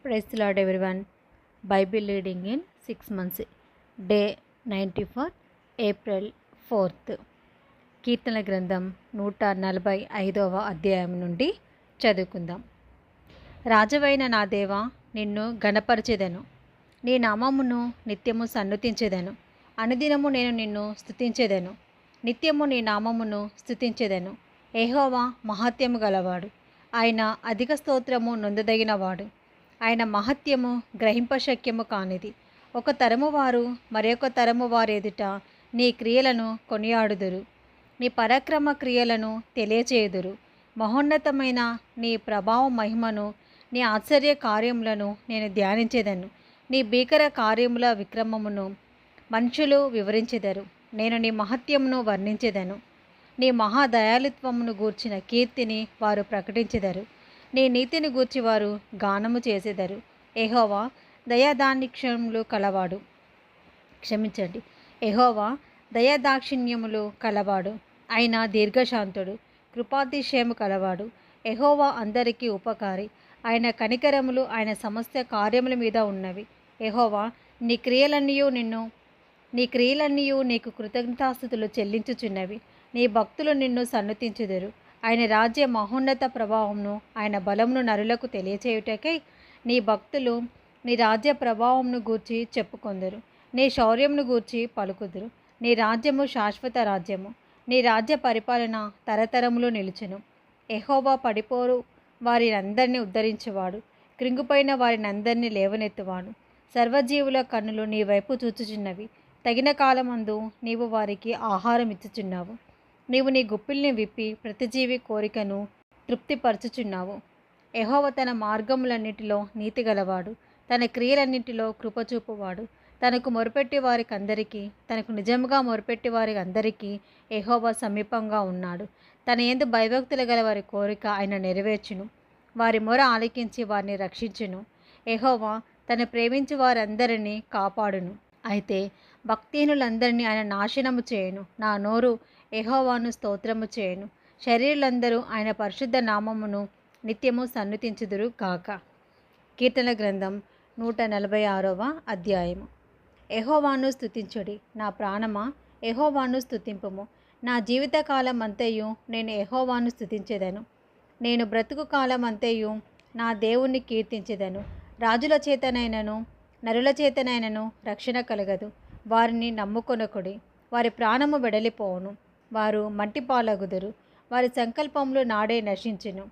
Praise the Lord everyone. Bible reading in 6 months. Day 94, April 4th. కీర్తన గ్రంథం 145వ అధ్యాయం నుండి చదువుకుందాం. రాజవైన నా దేవా, నిన్ను గణపరచెదను, నీ నామమును నిత్యము సన్నుతించెదను. అనుదినము నేను నిన్ను స్తుతించెదను, నిత్యము నీ నామమును స్తుతించెదను. యెహోవా మహాత్యము గలవాడు, ఆయన అధిక స్తోత్రము నొందదగినవాడు. ఆయన మహత్యము గ్రహింపశక్యము కానిది. ఒక తరము వారు మరొక తరము వారి ఎదుట నీ క్రియలను కొనియాడుదురు, నీ పరాక్రమ క్రియలను తెలియచేయుదురు. మహోన్నతమైన నీ ప్రభావ మహిమను, నీ ఆశ్చర్య కార్యములను నేను ధ్యానించెదను. నీ భీకర కార్యముల విక్రమమును మనుషులు వివరించెదరు. నేను నీ మహత్యమును వర్ణించెదను, నీ మహాదయాళుత్వమును గూర్చిన కీర్తిని వారు ప్రకటించెదరు. నీ నీతిని గూర్చి వారు గానము చేసెదరు. యెహోవా దయాదాక్షిణ్యములు కలవాడు. యెహోవా దయాదాక్షిణ్యములు కలవాడు, ఆయన దీర్ఘశాంతుడు, కృపాతిశయము కలవాడు. యెహోవా అందరికీ ఉపకారి, ఆయన కనికరములు ఆయన సమస్త కార్యముల మీద ఉన్నవి. యెహోవా నీ క్రియలన్నీయు నీకు కృతజ్ఞతాస్తుతులు చెల్లించుచున్నవి. నీ భక్తులు నిన్ను సన్నుతించుదురు. ఆయన రాజ్య మహోన్నత ప్రభావమును ఆయన బలమును నరులకు తెలియచేయుటకై నీ భక్తులు నీ రాజ్య ప్రభావమును గూర్చి చెప్పుకొందురు. నీ శౌర్యమును గూర్చి పలుకుదురు. నీ రాజ్యము శాశ్వత రాజ్యము, నీ రాజ్య పరిపాలన తరతరములు నిలుచును. యెహోవా పడిపోరు వారినందరినీ ఉద్ధరించువాడు, కృంగిపోయిన వారినందరినీ లేవనెత్తువాడు. సర్వజీవుల కన్నులు నీ వైపు చూచుచున్నవి. తగిన కాలమందు నీవు వారికి ఆహారం ఇచ్చుచున్నావు. నీవు నీ గుప్పిల్ని విప్పి ప్రతిజీవి కోరికను తృప్తిపరచుచున్నావు. యెహోవా తన మార్గములన్నిటిలో నీతిగలవాడు, తన క్రియలన్నిటిలో కృపచూపువాడు. తనకు మొరపెట్టి వారికి అందరికీ, తనకు నిజముగా మొరపెట్టి వారికి అందరికీ యెహోవా సమీపంగా ఉన్నాడు. తన యందు భయభక్తులు గల వారి కోరిక ఆయన నెరవేర్చును. వారి మొర ఆలకించి వారిని రక్షించును. యెహోవా తను ప్రేమించు వారందరినీ కాపాడును. అయితే భక్తిహీనులందరినీ ఆయన నాశనము చేయను. నా నోరు యెహోవాను స్తోత్రము చేయను. శరీరులందరూ ఆయన పరిశుద్ధ నామమును నిత్యము సన్నుతించుదురు గాక. కీర్తన గ్రంథం 146వ అధ్యాయము. యెహోవాను స్తుతించుడి, నా ప్రాణమా యెహోవాను స్తుతింపుము. నా జీవితకాలం అంతయు నేను యెహోవాను స్తుతించెదను. నేను బ్రతుకు కాలం అంతయు నా దేవుణ్ణి కీర్తించెదను. రాజుల చేతనైనను నరుల చేతనైనను రక్షణ కలగదు. వారిని నమ్ముకొనకుడి, వారి ప్రాణము వెడలిపోవును. వారు మట్టిపాలగుదురు, వారి సంకల్పములు నాడే నశించును.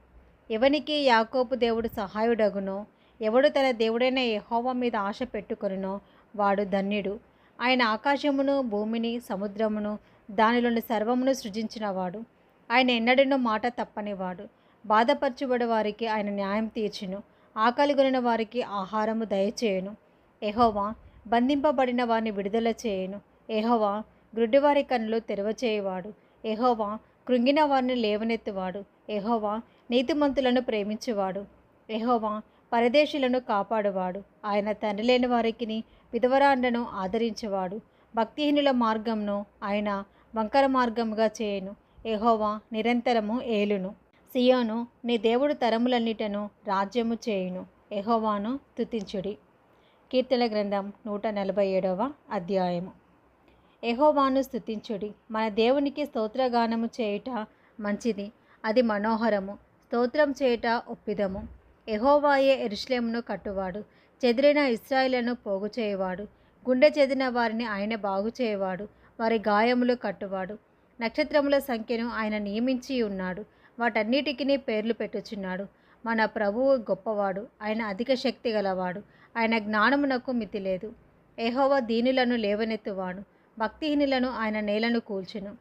ఎవనికి యాకోబు దేవుడు సహాయుడగునో, ఎవడు తన దేవుడైన యెహోవా మీద ఆశ పెట్టుకొనునో వాడు ధన్యుడు. ఆయన ఆకాశమును భూమిని సముద్రమును దానిలోని సర్వమును సృజించినవాడు. ఆయన ఎన్నడూనూ మాట తప్పనివాడు. బాధపరచుబడి వారికి ఆయన న్యాయం తీర్చును, ఆకలిగొనిన వారికి ఆహారము దయచేయును. యెహోవా బంధింపబడిన వారిని విడుదల చేయును. యెహోవా గ్రుడ్డివారి కన్నులు తెరవచేయువాడు. యెహోవా కృంగిన వారిని లేవనెత్తువాడు. యెహోవా నీతిమంతులను ప్రేమించువాడు. యెహోవా పరదేశులను కాపాడువాడు. ఆయన తండ్రి లేని వారికి విధవరాండ్లను ఆదరించువాడు. భక్తిహీనుల మార్గంను ఆయన వంకర మార్గముగా చేయును. యెహోవా నిరంతరము ఏలును. సియోను నీ దేవుడు తరములన్నిటను రాజ్యము చేయును. యెహోవాను స్తుతించుడి. కీర్తన గ్రంథం 147వ అధ్యాయము. యెహోవాను స్తుతించుడి, మన దేవునికి స్తోత్రగానము చేయుట మంచిది, అది మనోహరము. స్తోత్రం చేయుట ఒప్పిదము. యెహోవాయే యెరూషలేమును కట్టువాడు, చెదిరిన ఇశ్రాయేలును పోగు చేయువాడు. గుండె చెదిరిన వారిని ఆయన బాగు చేయువాడు, వారి గాయములు కట్టువాడు. నక్షత్రముల సంఖ్యను ఆయన నియమించి ఉన్నాడు, వాటన్నిటికీ పేర్లు పెట్టుచున్నాడు. మన ప్రభువు గొప్పవాడు, ఆయన అధిక శక్తి గలవాడు, ఆయన జ్ఞానమునకు మితి లేదు. యెహోవా దీనులను లేవనెత్తువాడు, భక్తిహీనులను ఆయన నేలను కూల్చును.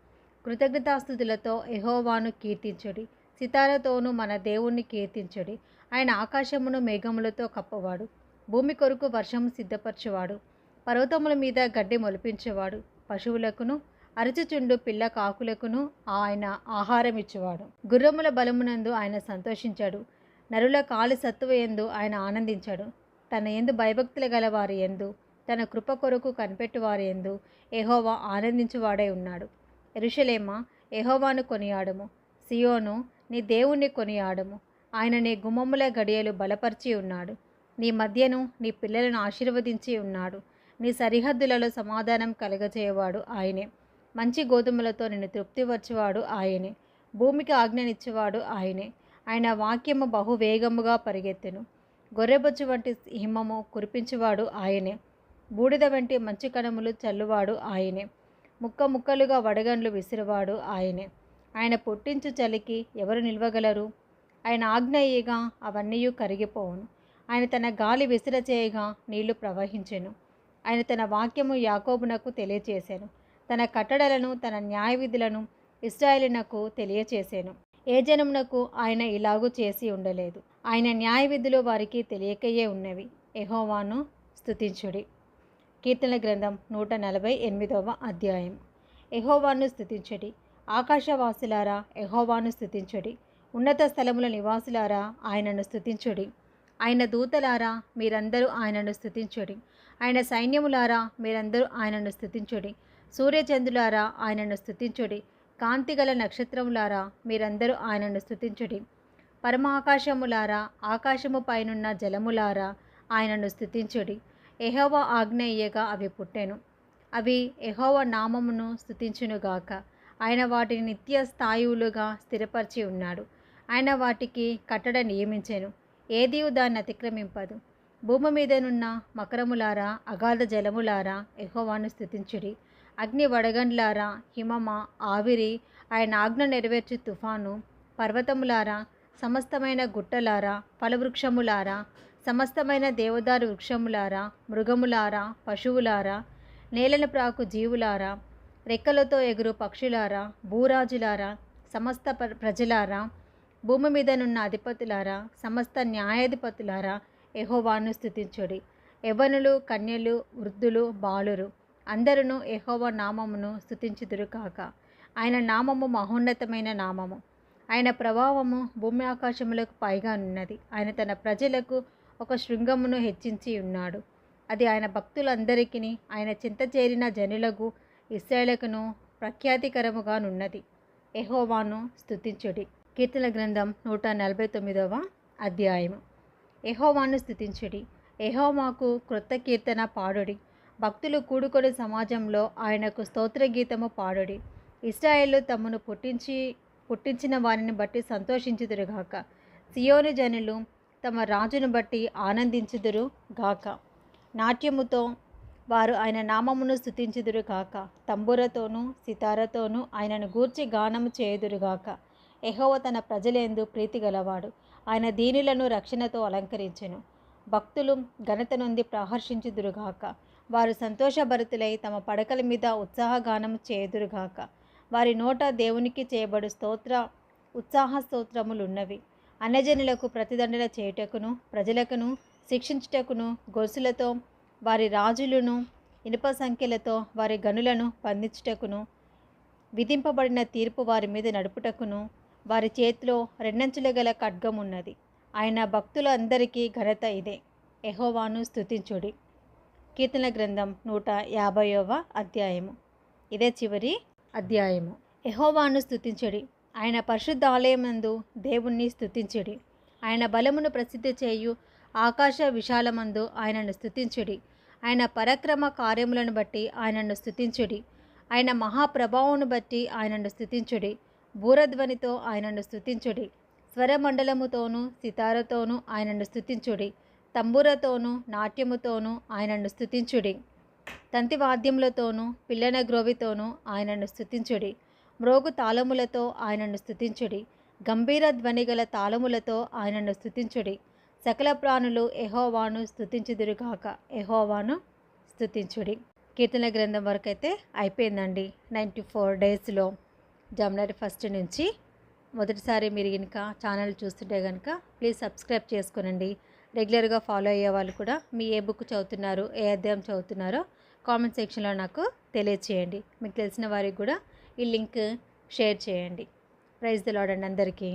కృతజ్ఞతాస్తుతులతో యెహోవాను కీర్తించుడి, సితారతోనూ మన దేవుణ్ణి కీర్తించుడి. ఆయన ఆకాశమును మేఘములతో కప్పవాడు, భూమి కొరకు వర్షము సిద్ధపరచువాడు. పర్వతముల మీద గడ్డి మొలిపించేవాడు, పశువులకును అరచుచుండు పిల్ల కాకులకును ఆయన ఆహారం ఇచ్చేవాడు. గుర్రముల బలమునందు ఆయన సంతోషించాడు, నరుల కాలి సత్తువ యందు ఆయన ఆనందించాడు. తన యందు భయభక్తులు గల వారి యందు, తన కృప కొరకు కనిపెట్టు వారి యందు యెహోవా ఆనందించువాడై ఉన్నాడు. యెరూషలేమా యెహోవాను కొనియాడము, సియోను నీ దేవుణ్ణి కొనియాడము. ఆయన నీ గుమ్మముల గడియలు బలపరిచి ఉన్నాడు. నీ మధ్యను నీ పిల్లలను ఆశీర్వదించి ఉన్నాడు. నీ సరిహద్దులలో సమాధానం కలుగజేయవాడు ఆయనే. మంచి గోధుమలతో నిన్ను తృప్తిపరచువాడు ఆయనే. భూమికి ఆజ్ఞనిచ్చేవాడు ఆయనే. ఆయన వాక్యము బహువేగముగా పరిగెత్తెను. గొర్రెబొచ్చు వంటి హిమము కురిపించువాడు ఆయనే. బూడిద వంటి మంచి కణములు చల్లువాడు ఆయనే. ముక్క ముక్కలుగా వడగండ్లు విసిరువాడు ఆయనే. ఆయన పుట్టించు చలికి ఎవరు నిల్వగలరు? ఆయన ఆజ్ఞ ఇయ్యగా అవన్నీ కరిగిపోవును. ఆయన తన గాలి విసిరచేయగా నీళ్లు ప్రవహించెను. ఆయన తన వాక్యము యాకోబునకు తెలియచేశాను. తన కట్టడలను తన న్యాయవిధులను ఇశ్రాయేలునకు తెలియచేశాను. ఏ జనమునకు ఆయన ఇలాగూ చేసి ఉండలేదు. ఆయన న్యాయవిధులు వారికి తెలియకయే ఉన్నవి. యెహోవాను స్తుతించుడి. కీర్తన గ్రంథం 148వ అధ్యాయం. యెహోవాను స్తుతించుడి. ఆకాశవాసులారా యెహోవాను స్తుతించుడి. ఉన్నత స్థలముల నివాసులారా ఆయనను స్తుతించుడి. ఆయన దూతలారా మీరందరూ ఆయనను స్తుతించుడి. ఆయన సైన్యములారా మీరందరూ ఆయనను స్తుతించుడి. సూర్యచంద్రులారా ఆయనను స్తుతించుడి. కాంతిగల నక్షత్రములారా మీరందరూ ఆయనను స్తుతించుడి. పరమాకాశములారా ఆకాశము పైనున్న జలములారా ఆయనను స్తుతించుడి. యెహోవా ఆజ్ఞ ఇయ్యగా అవి పుట్టెను. అవి యెహోవా నామమును స్తుతించునుగాక. ఆయన వాటిని నిత్య స్థాయువులుగా స్థిరపరిచి ఉన్నాడు. ఆయన వాటికి కట్టడ నియమించెను. ఏదియు దాన్ని అతిక్రమింపదు. భూమి మీదనున్న మకరములారా అగాధ జలములారా యెహోవాను స్తుతించుడి. అగ్ని వడగండ్లారా హిమమ ఆవిరి ఆయన ఆజ్ఞ నెరవేర్చు తుఫాను. పర్వతములారా సమస్తమైన గుట్టలారా ఫలవృక్షములారా సమస్తమైన దేవదారు వృక్షములారా మృగములారా పశువులారా నేలను ప్రాకు జీవులారా రెక్కలతో ఎగురు పక్షులారా భూరాజులారా సమస్త ప్రజలారా భూమి మీదనున్న అధిపతులారా సమస్త న్యాయాధిపతులారా యెహోవాను స్తుతించుడి. యవ్వనులు కన్యలు వృద్ధులు బాలురు అందరూ యెహోవా నామమును స్తుతించుదురు కాక. ఆయన నామము మహోన్నతమైన నామము. ఆయన ప్రభావము భూమి ఆకాశములకు పైగా ఉన్నది. ఆయన తన ప్రజలకు ఒక శృంగమును హెచ్చించి ఉన్నాడు. అది ఆయన భక్తులందరికీ ఆయన చింత చేరిన జనులకు ఇశ్రాయేలుకును ప్రఖ్యాతికరముగానున్నది. యెహోవాను స్తుతించుడి. కీర్తన గ్రంథం 149వ అధ్యాయము. యెహోవాను స్తుతించుడి. యెహోవాకు క్రొత్త కీర్తన పాడుడి. భక్తులు కూడుకొని సమాజంలో ఆయనకు స్తోత్రగీతము పాడుడి. ఇశ్రాయేలు తమను పుట్టించిన వారిని బట్టి సంతోషించుదురుగాక. సియోను జనులు తమ రాజును బట్టి ఆనందించుదురు గాక. నాట్యముతో వారు ఆయన నామమును స్తుతించుదురుగాక. తంబురతోనూ సితారతోనూ ఆయనను గూర్చి గానము చేయుదురుగాక. యెహోవా తన ప్రజలందు ప్రీతి గలవాడు. ఆయన దీనులను రక్షణతో అలంకరించెను. భక్తులు ఘనత నొంది ప్రహర్షించుదురుగాక. వారు సంతోషభరితులై తమ పడకల మీద ఉత్సాహగానము చేయుదురుగాక. వారి నోట దేవునికి చేయబడు ఉత్సాహ స్తోత్రములున్నవి. అన్యజనులకు ప్రతిదండన చేయుటకును ప్రజలకును శిక్షించుటకును గొలుసులతో వారి రాజులను ఇనుప సంఖ్యలతో వారి గనులను బంధించుటకును విధింపబడిన తీర్పు వారి మీద నడుపుటకును వారి చేతిలో రెండంచుల గల ఖడ్గమున్నది. ఆయన భక్తుల అందరికీ ఘనత ఇదే. యెహోవాను స్తుతించుడి. కీర్తన గ్రంథం 150వ అధ్యాయము. ఇదే చివరి అధ్యాయము. యెహోవాను స్తుతించుడి. ఆయన పరిశుద్ధ ఆలయమందు దేవుణ్ణి స్తుతించుడి. ఆయన బలమును ప్రసిద్ధి చేయు ఆకాశ విశాలమందు ఆయనను స్తుతించుడి. ఆయన పరాక్రమ కార్యములను బట్టి ఆయనను స్తుతించుడి. ఆయన మహాప్రభావమును బట్టి ఆయనను స్తుతించుడి. బూరధ్వనితో ఆయనను స్తుతించుడి. స్వరమండలముతోనూ సితారతోనూ ఆయనను స్తుతించుడి. తంబురతోనూ నాట్యముతోనూ ఆయనను స్తుతించుడి. తంతివాద్యములతోనూ పిల్లన గ్రోవితోనూ ఆయనను స్తుతించుడి. మ్రోగు తాళములతో ఆయనను స్తుతించుడి. గంభీర ధ్వనిగల తాళములతో ఆయనను స్తుతించుడి. సకల ప్రాణులు యెహోవాను స్తుతించుదురుగాక. యెహోవాను స్తుతించుడి. కీర్తన గ్రంథం వరకు అయితే అయిపోయిందండి. 94 డేస్లో జనవరి 1 నుంచి. మొదటిసారి మీరు కనుక ఛానల్ చూస్తుంటే కనుక ప్లీజ్ సబ్స్క్రైబ్ చేసుకోనండి. రెగ్యులర్గా ఫాలో అయ్యే వాళ్ళు కూడా మీ ఏ బుక్ చదువుతున్నారో ఏ అధ్యాయం చదువుతున్నారో కామెంట్ సెక్షన్లో నాకు తెలియచేయండి. మీకు తెలిసిన వారికి కూడా ఈ లింక్ షేర్ చేయండి. ప్రైజ్ ది లార్డ్ అండి అందరికీ.